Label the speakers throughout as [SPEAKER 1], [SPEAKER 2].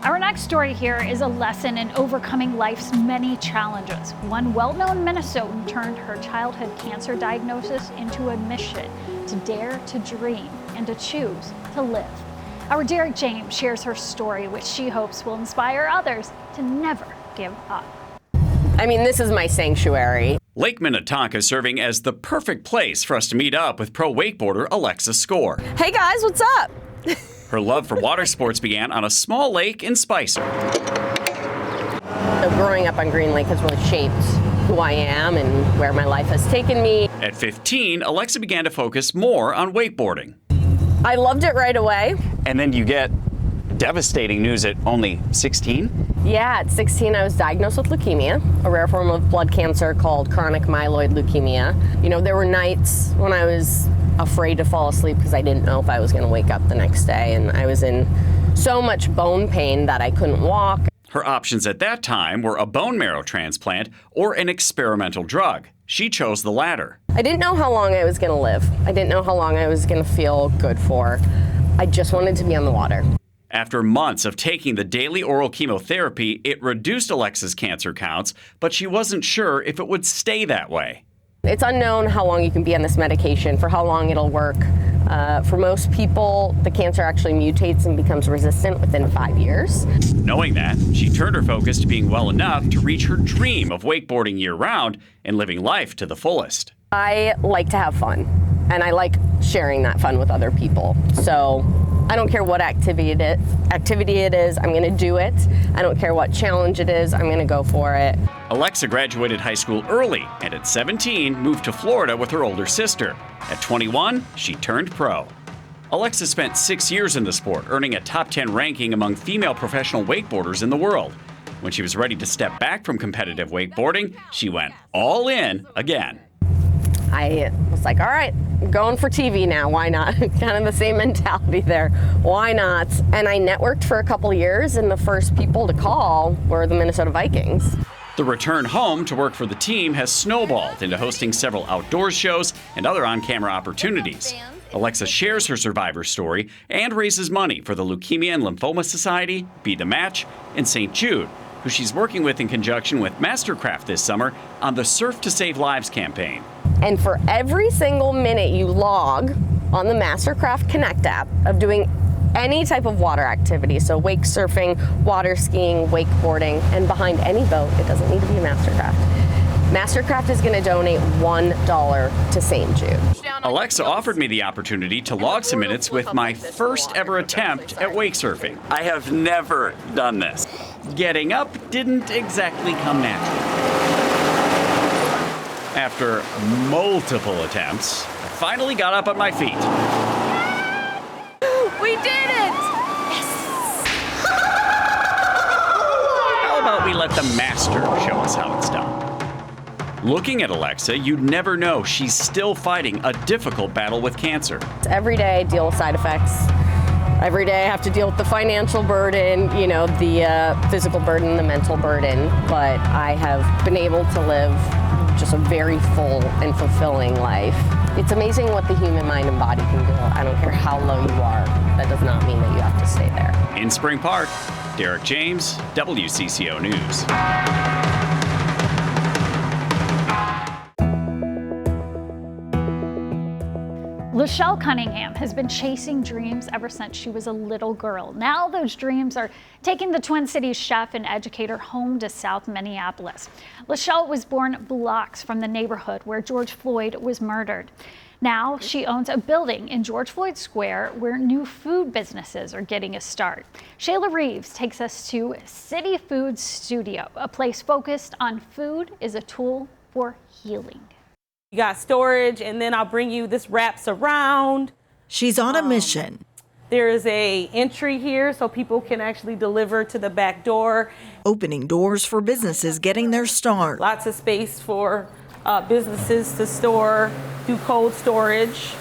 [SPEAKER 1] Our next story here is a lesson in overcoming life's many challenges. One well-known Minnesotan turned her childhood cancer diagnosis into a mission to dare to dream and to choose to live. Our Derek James shares her story, which she hopes will inspire others to never give up.
[SPEAKER 2] I mean, this is my sanctuary.
[SPEAKER 3] Lake Minnetonka serving as the perfect place for us to meet up with pro wakeboarder Alexa Score.
[SPEAKER 2] Hey guys, what's up?
[SPEAKER 3] Her love for water sports began on a small lake in Spicer.
[SPEAKER 2] So growing up on Green Lake has really shaped who I am and where my life has taken me.
[SPEAKER 3] At 15, Alexa began to focus more on wakeboarding.
[SPEAKER 2] I loved it right away.
[SPEAKER 3] And then you get devastating news at only 16?
[SPEAKER 2] Yeah, at 16 I was diagnosed with leukemia, a rare form of blood cancer called chronic myeloid leukemia. You know, there were nights when I was afraid to fall asleep because I didn't know if I was going to wake up the next day, and I was in so much bone pain that I couldn't walk.
[SPEAKER 3] Her options at that time were a bone marrow transplant or an experimental drug. She chose the latter.
[SPEAKER 2] I didn't know how long I was going to live. I didn't know how long I was going to feel good for. I just wanted to be on the water.
[SPEAKER 3] After months of taking the daily oral chemotherapy, it reduced Alexa's cancer counts, but she wasn't sure if it would stay that way.
[SPEAKER 2] It's unknown how long you can be on this medication, for how long it'll work. For most people, the cancer actually mutates and becomes resistant within 5 years.
[SPEAKER 3] Knowing that, she turned her focus to being well enough to reach her dream of wakeboarding year-round and living life to the fullest.
[SPEAKER 2] I like to have fun, and I like sharing that fun with other people. So I don't care what activity it is, I'm going to do it. I don't care what challenge it is, I'm going to go for it.
[SPEAKER 3] Alexa graduated high school early and at 17 moved to Florida with her older sister. At 21, she turned pro. Alexa spent 6 years in the sport, earning a top 10 ranking among female professional wakeboarders in the world. When she was ready to step back from competitive wakeboarding, she went all in again.
[SPEAKER 2] I was like, all right, I'm going for TV now, why not? Kind of the same mentality there, why not? And I networked for a couple years, and the first people to call were the Minnesota Vikings.
[SPEAKER 3] The return home to work for the team has snowballed into hosting several outdoors shows and other on-camera opportunities. Alexa shares her survivor story and raises money for the Leukemia and Lymphoma Society, Be the Match, and St. Jude, who she's working with in conjunction with Mastercraft this summer on the Surf to Save Lives campaign.
[SPEAKER 2] And for every single minute you log on the Mastercraft Connect app of doing any type of water activity, so wake surfing, water skiing, wakeboarding, and behind any boat, it doesn't need to be a Mastercraft. Mastercraft is going to donate $1 to St. Jude.
[SPEAKER 3] Alexa offered me the opportunity to log some minutes with my first ever attempt at wake surfing. I have never done this. Getting up didn't exactly come natural. After multiple attempts, I finally got up on my feet.
[SPEAKER 2] We did it!
[SPEAKER 1] Yes!
[SPEAKER 3] How about we let the master show us how it's done? Looking at Alexa, you'd never know she's still fighting a difficult battle with cancer.
[SPEAKER 2] Every day I deal with side effects. Every day I have to deal with the financial burden, you know, the physical burden, the mental burden. But I have been able to live just a very full and fulfilling life. It's amazing what the human mind and body can do. I don't care how low you are. That does not mean that you have to stay there.
[SPEAKER 3] In Spring Park, Derek James, WCCO News.
[SPEAKER 1] Lachelle Cunningham has been chasing dreams ever since she was a little girl. Now those dreams are taking the Twin Cities chef and educator home to South Minneapolis. Lachelle was born blocks from the neighborhood where George Floyd was murdered. Now she owns a building in George Floyd Square where new food businesses are getting a start. Shayla Reeves takes us to CityFoodStudio, a place focused on food as a tool for healing.
[SPEAKER 4] You got storage, and then I'll bring you this wraps around.
[SPEAKER 5] She's on a mission.
[SPEAKER 4] There is a entry here so people can actually deliver to the back door.
[SPEAKER 5] Opening doors for businesses getting their start.
[SPEAKER 4] Lots of space for businesses to store, do cold storage.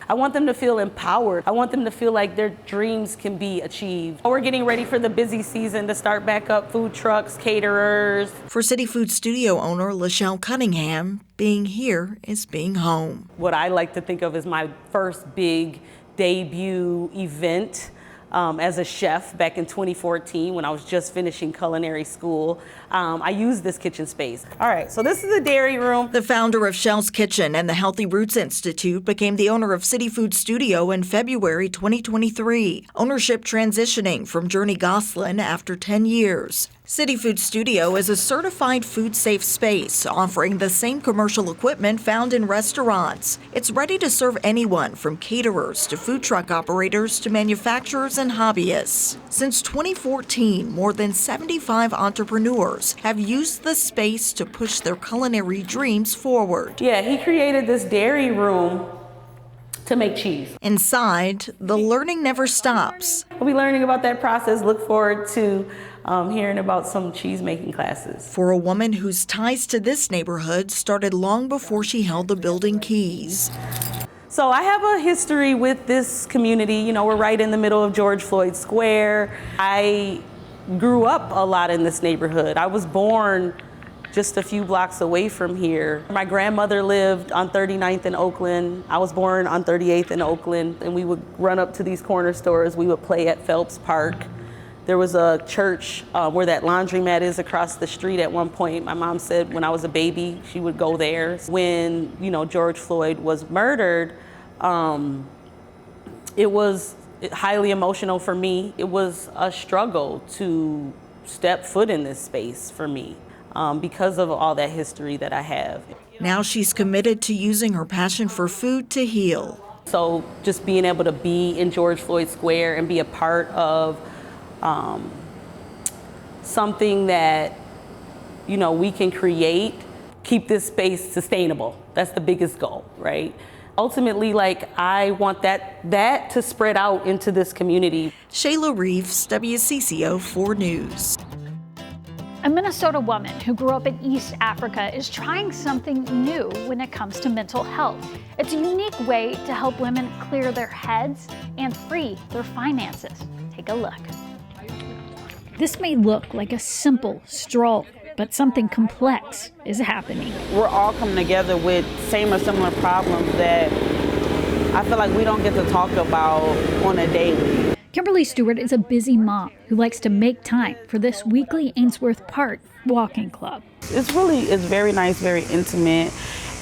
[SPEAKER 4] I want them to feel empowered. I want them to feel like their dreams can be achieved. We're getting ready for the busy season to start back up, food trucks, caterers.
[SPEAKER 5] For CityFoodStudio owner Lachelle Cunningham, being here is being home.
[SPEAKER 4] What I like to think of as my first big debut event. as a chef back in 2014 when I was just finishing culinary school. I used this kitchen space. All right, so this is the dairy room.
[SPEAKER 5] The founder of Shell's Kitchen and the Healthy Roots Institute became the owner of CityFoodStudio in February 2023. Ownership transitioning from Journey Gosselin after 10 years. CityFoodStudio is a certified food-safe space offering the same commercial equipment found in restaurants. It's ready to serve anyone from caterers to food truck operators to manufacturers and hobbyists. Since 2014, more than 75 entrepreneurs have used the space to push their culinary dreams forward.
[SPEAKER 4] Yeah, he created this dairy room to make cheese.
[SPEAKER 5] Inside, the learning never stops.
[SPEAKER 4] We'll be learning about that process. Look forward to hearing about some cheese making classes.
[SPEAKER 5] For a woman whose ties to this neighborhood started long before she held the building keys.
[SPEAKER 4] So I have a history with this community. You know, we're right in the middle of George Floyd Square. I grew up a lot in this neighborhood. I was born just a few blocks away from here. My grandmother lived on 39th in Oakland. I was born on 38th in Oakland, and we would run up to these corner stores. We would play at Phelps Park. There was a church where that laundromat is across the street at one point. My mom said when I was a baby, she would go there. When, you know, George Floyd was murdered, it was highly emotional for me. It was a struggle to step foot in this space for me because of all that history that I have.
[SPEAKER 5] Now she's committed to using her passion for food to heal.
[SPEAKER 4] So just being able to be in George Floyd Square and be a part of something that, you know, we can create, keep this space sustainable. That's the biggest goal, right? Ultimately, like, I want that to spread out into this community.
[SPEAKER 5] Shayla Reeves, WCCO 4 News.
[SPEAKER 1] A Minnesota woman who grew up in East Africa is trying something new when it comes to mental health. It's a unique way to help women clear their heads and free their finances. Take a look. This may look like a simple stroll, but something complex is happening.
[SPEAKER 6] We're all coming together with same or similar problems that I feel like we don't get to talk about on a daily.
[SPEAKER 1] Kimberly Stewart is a busy mom who likes to make time for this weekly Ainsworth Park walking club.
[SPEAKER 6] It's very nice, very intimate,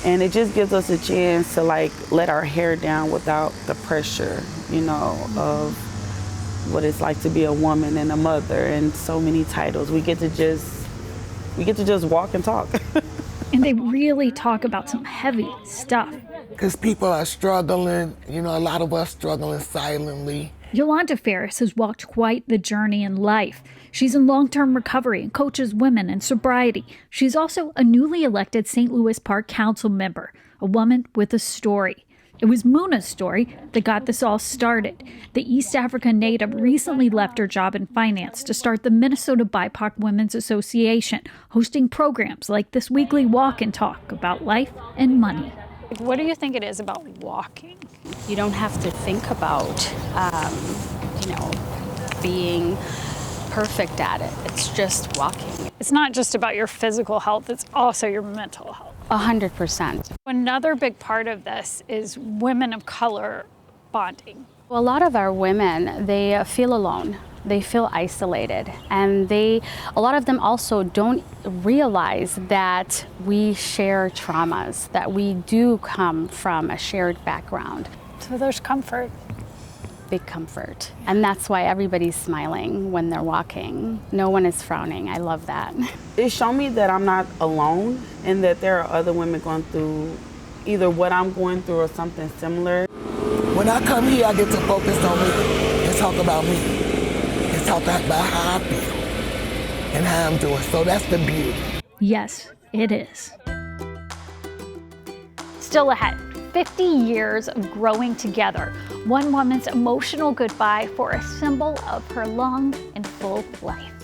[SPEAKER 6] and it just gives us a chance to like let our hair down without the pressure, you know, of what it's like to be a woman and a mother and so many titles. We get to just walk and talk.
[SPEAKER 1] And they really talk about some heavy stuff.
[SPEAKER 7] Because people are struggling, you know, a lot of us struggling silently.
[SPEAKER 1] Yolanda Ferris has walked quite the journey in life. She's in long-term recovery and coaches women in sobriety. She's also a newly elected St. Louis Park Council member, a woman with a story. It was Muna's story that got this all started. The East African native recently left her job in finance to start the Minnesota BIPOC Women's Association, hosting programs like this weekly walk and talk about life and money. What do you think it is about walking?
[SPEAKER 8] You don't have to think about, being perfect at it. It's just walking.
[SPEAKER 1] It's not just about your physical health, it's also your mental health.
[SPEAKER 8] 100%.
[SPEAKER 1] Another big part of this is women of color bonding.
[SPEAKER 8] A lot of our women, they feel alone. They feel isolated, and a lot of them also don't realize that we share traumas, that we do come from a shared background.
[SPEAKER 1] So there's comfort.
[SPEAKER 8] Big comfort. And that's why everybody's smiling when they're walking. No one is frowning. I love that.
[SPEAKER 6] It showed me that I'm not alone and that there are other women going through either what I'm going through or something similar.
[SPEAKER 7] When I come here, I get to focus on me and talk about me. And talk about how I feel and how I'm doing. So that's the beauty.
[SPEAKER 1] Yes, it is. Still ahead, 50 years of growing together. One woman's emotional goodbye for a symbol of her long and full life.